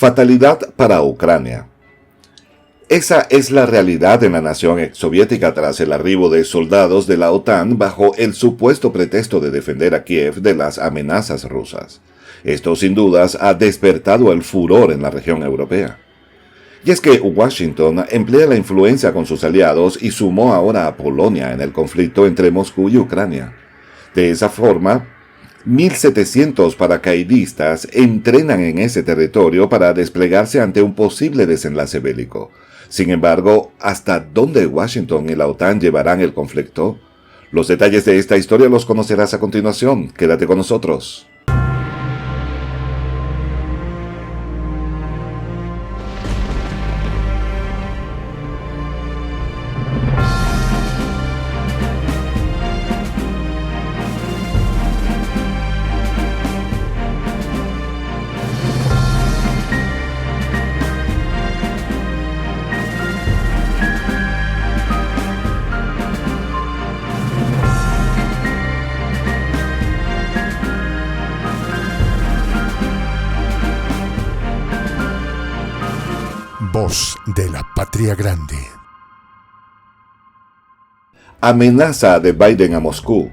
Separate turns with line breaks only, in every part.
Fatalidad para Ucrania. Esa es la realidad en la nación exsoviética tras el arribo de soldados de la OTAN bajo el supuesto pretexto de defender a Kiev de las amenazas rusas. Esto sin dudas ha despertado el furor en la región europea. Y es que Washington emplea la influencia con sus aliados y sumó ahora a Polonia en el conflicto entre Moscú y Ucrania. De esa forma, 1.700 paracaidistas entrenan en ese territorio para desplegarse ante un posible desenlace bélico. Sin embargo, ¿hasta dónde Washington y la OTAN llevarán el conflicto? Los detalles de esta historia los conocerás a continuación. Quédate con nosotros.
Voz de la Patria Grande.
Amenaza de Biden a Moscú.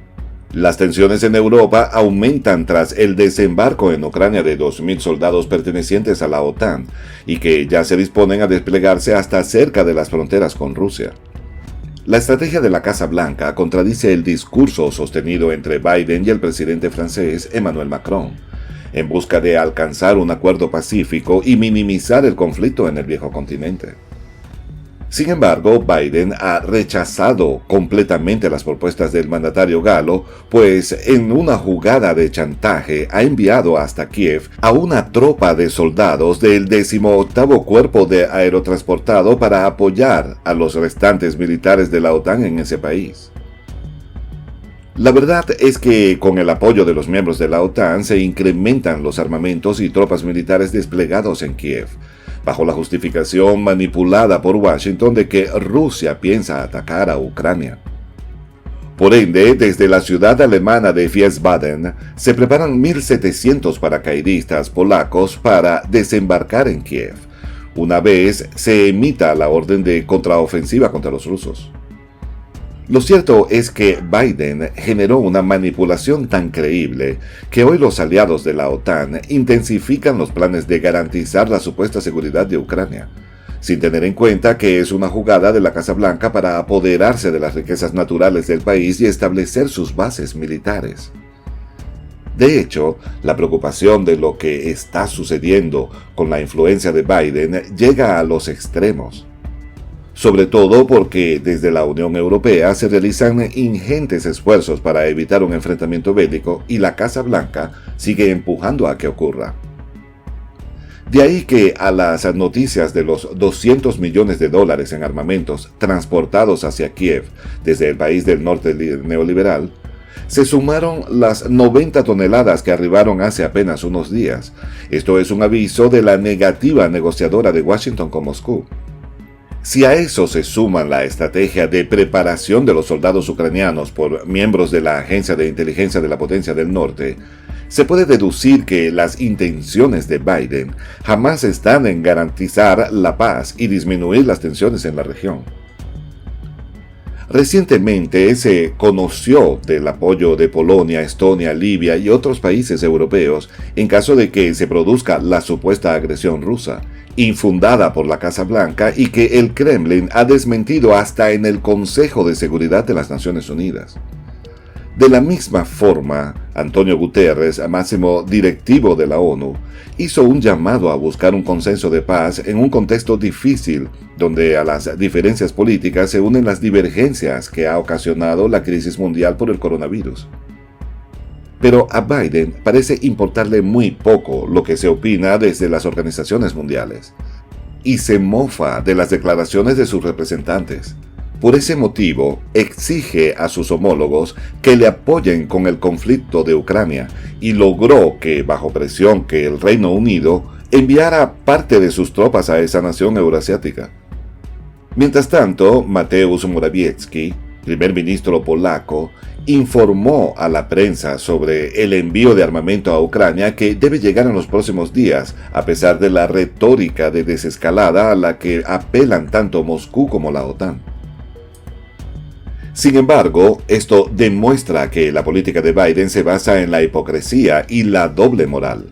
Las tensiones en Europa aumentan tras el desembarco en Ucrania de 2.000 soldados pertenecientes a la OTAN y que ya se disponen a desplegarse hasta cerca de las fronteras con Rusia. La estrategia de la Casa Blanca contradice el discurso sostenido entre Biden y el presidente francés Emmanuel Macron, en busca de alcanzar un acuerdo pacífico y minimizar el conflicto en el viejo continente. Sin embargo, Biden ha rechazado completamente las propuestas del mandatario galo, pues en una jugada de chantaje ha enviado hasta Kiev a una tropa de soldados del 18º Cuerpo de Aerotransportado para apoyar a los restantes militares de la OTAN en ese país. La verdad es que con el apoyo de los miembros de la OTAN se incrementan los armamentos y tropas militares desplegados en Kiev, bajo la justificación manipulada por Washington de que Rusia piensa atacar a Ucrania. Por ende, desde la ciudad alemana de Wiesbaden se preparan 1.700 paracaidistas polacos para desembarcar en Kiev, una vez se emita la orden de contraofensiva contra los rusos. Lo cierto es que Biden generó una manipulación tan creíble que hoy los aliados de la OTAN intensifican los planes de garantizar la supuesta seguridad de Ucrania, sin tener en cuenta que es una jugada de la Casa Blanca para apoderarse de las riquezas naturales del país y establecer sus bases militares. De hecho, la preocupación de lo que está sucediendo con la influencia de Biden llega a los extremos. Sobre todo porque desde la Unión Europea se realizan ingentes esfuerzos para evitar un enfrentamiento bélico y la Casa Blanca sigue empujando a que ocurra. De ahí que a las noticias de los $200 millones en armamentos transportados hacia Kiev desde el país del norte neoliberal, se sumaron las 90 toneladas que arribaron hace apenas unos días. Esto es un aviso de la negativa negociadora de Washington con Moscú. Si a eso se suman la estrategia de preparación de los soldados ucranianos por miembros de la Agencia de Inteligencia de la Potencia del Norte, se puede deducir que las intenciones de Biden jamás están en garantizar la paz y disminuir las tensiones en la región. Recientemente se conoció del apoyo de Polonia, Estonia, Libia y otros países europeos en caso de que se produzca la supuesta agresión rusa, infundada por la Casa Blanca y que el Kremlin ha desmentido hasta en el Consejo de Seguridad de las Naciones Unidas. De la misma forma, Antonio Guterres, máximo directivo de la ONU, hizo un llamado a buscar un consenso de paz en un contexto difícil, donde a las diferencias políticas se unen las divergencias que ha ocasionado la crisis mundial por el coronavirus. Pero a Biden parece importarle muy poco lo que se opina desde las organizaciones mundiales, y se mofa de las declaraciones de sus representantes. Por ese motivo, exige a sus homólogos que le apoyen con el conflicto de Ucrania y logró que, bajo presión que el Reino Unido enviara parte de sus tropas a esa nación euroasiática. Mientras tanto, Mateusz Morawiecki, primer ministro polaco, informó a la prensa sobre el envío de armamento a Ucrania que debe llegar en los próximos días, a pesar de la retórica de desescalada a la que apelan tanto Moscú como la OTAN. Sin embargo, esto demuestra que la política de Biden se basa en la hipocresía y la doble moral.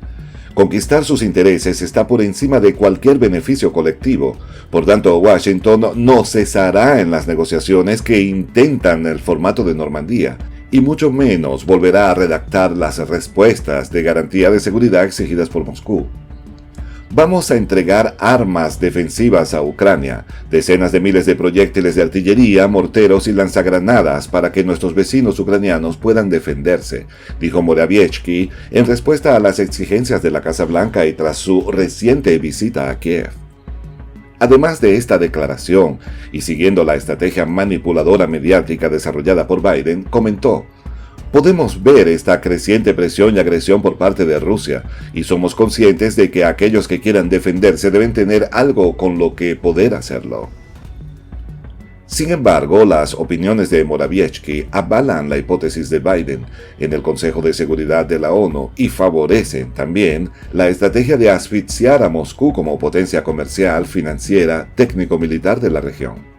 Conquistar sus intereses está por encima de cualquier beneficio colectivo. Por tanto, Washington no cesará en las negociaciones que intentan el formato de Normandía, y mucho menos volverá a redactar las respuestas de garantía de seguridad exigidas por Moscú. Vamos a entregar armas defensivas a Ucrania, decenas de miles de proyectiles de artillería, morteros y lanzagranadas para que nuestros vecinos ucranianos puedan defenderse, dijo Morawiecki en respuesta a las exigencias de la Casa Blanca y tras su reciente visita a Kiev. Además de esta declaración, y siguiendo la estrategia manipuladora mediática desarrollada por Biden, comentó: podemos ver esta creciente presión y agresión por parte de Rusia, y somos conscientes de que aquellos que quieran defenderse deben tener algo con lo que poder hacerlo. Sin embargo, las opiniones de Morawiecki avalan la hipótesis de Biden en el Consejo de Seguridad de la ONU y favorecen también la estrategia de asfixiar a Moscú como potencia comercial, financiera, técnico-militar de la región.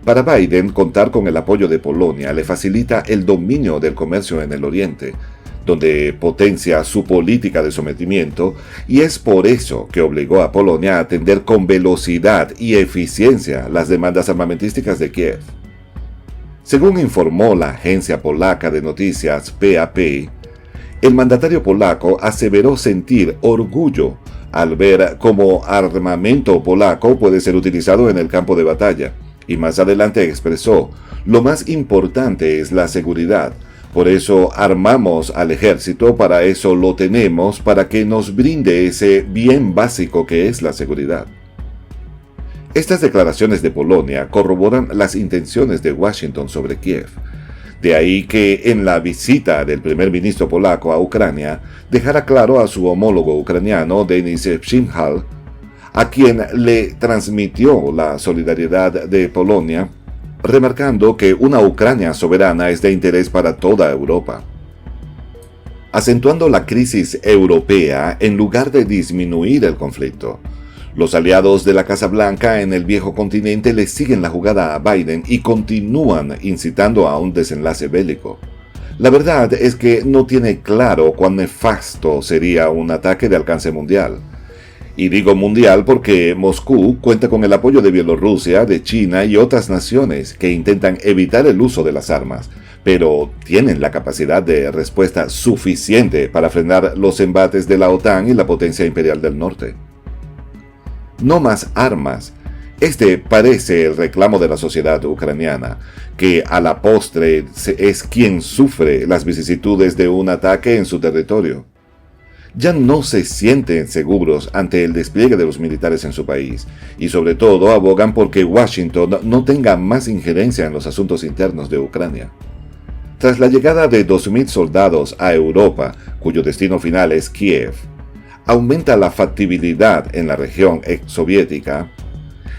Para Biden, contar con el apoyo de Polonia le facilita el dominio del comercio en el Oriente, donde potencia su política de sometimiento, y es por eso que obligó a Polonia a atender con velocidad y eficiencia las demandas armamentísticas de Kiev. Según informó la agencia polaca de noticias PAP, el mandatario polaco aseveró sentir orgullo al ver cómo armamento polaco puede ser utilizado en el campo de batalla. Y más adelante expresó: lo más importante es la seguridad, por eso armamos al ejército, para eso lo tenemos, para que nos brinde ese bien básico que es la seguridad. Estas declaraciones de Polonia corroboran las intenciones de Washington sobre Kiev. De ahí que en la visita del primer ministro polaco a Ucrania dejara claro a su homólogo ucraniano Denis Shmyhal, a quien le transmitió la solidaridad de Polonia, remarcando que una Ucrania soberana es de interés para toda Europa. Acentuando la crisis europea en lugar de disminuir el conflicto, los aliados de la Casa Blanca en el viejo continente le siguen la jugada a Biden y continúan incitando a un desenlace bélico. La verdad es que no tiene claro cuán nefasto sería un ataque de alcance mundial. Y digo mundial porque Moscú cuenta con el apoyo de Bielorrusia, de China y otras naciones que intentan evitar el uso de las armas, pero tienen la capacidad de respuesta suficiente para frenar los embates de la OTAN y la potencia imperial del norte. No más armas. Este parece el reclamo de la sociedad ucraniana, que a la postre es quien sufre las vicisitudes de un ataque en su territorio. Ya no se sienten seguros ante el despliegue de los militares en su país, y sobre todo abogan por que Washington no tenga más injerencia en los asuntos internos de Ucrania. Tras la llegada de 2.000 soldados a Europa, cuyo destino final es Kiev, aumenta la factibilidad en la región exsoviética,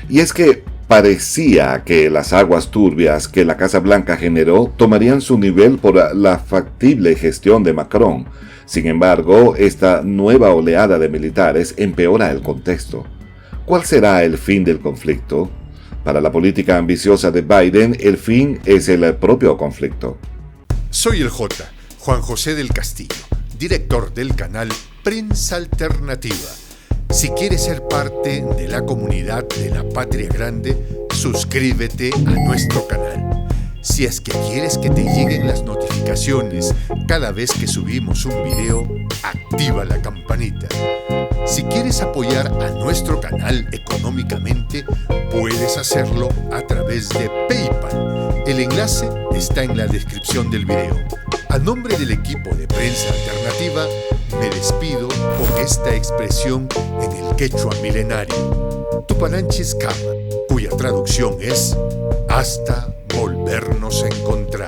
y es que parecía que las aguas turbias que la Casa Blanca generó tomarían su nivel por la factible gestión de Macron. Sin embargo, esta nueva oleada de militares empeora el contexto. ¿Cuál será el fin del conflicto? Para la política ambiciosa de Biden, el fin es el propio conflicto.
Soy el J, Juan José del Castillo, director del canal Prensa Alternativa. Si quieres ser parte de la comunidad de la Patria Grande, suscríbete a nuestro canal. Si es que quieres que te lleguen las notificaciones cada vez que subimos un video, activa la campanita. Si quieres apoyar a nuestro canal económicamente, puedes hacerlo a través de PayPal. El enlace está en la descripción del video. A nombre del equipo de Prensa Alternativa, me despido con esta expresión en el quechua milenario, Tupananchis Kama, cuya traducción es: hasta volvernos a encontrar.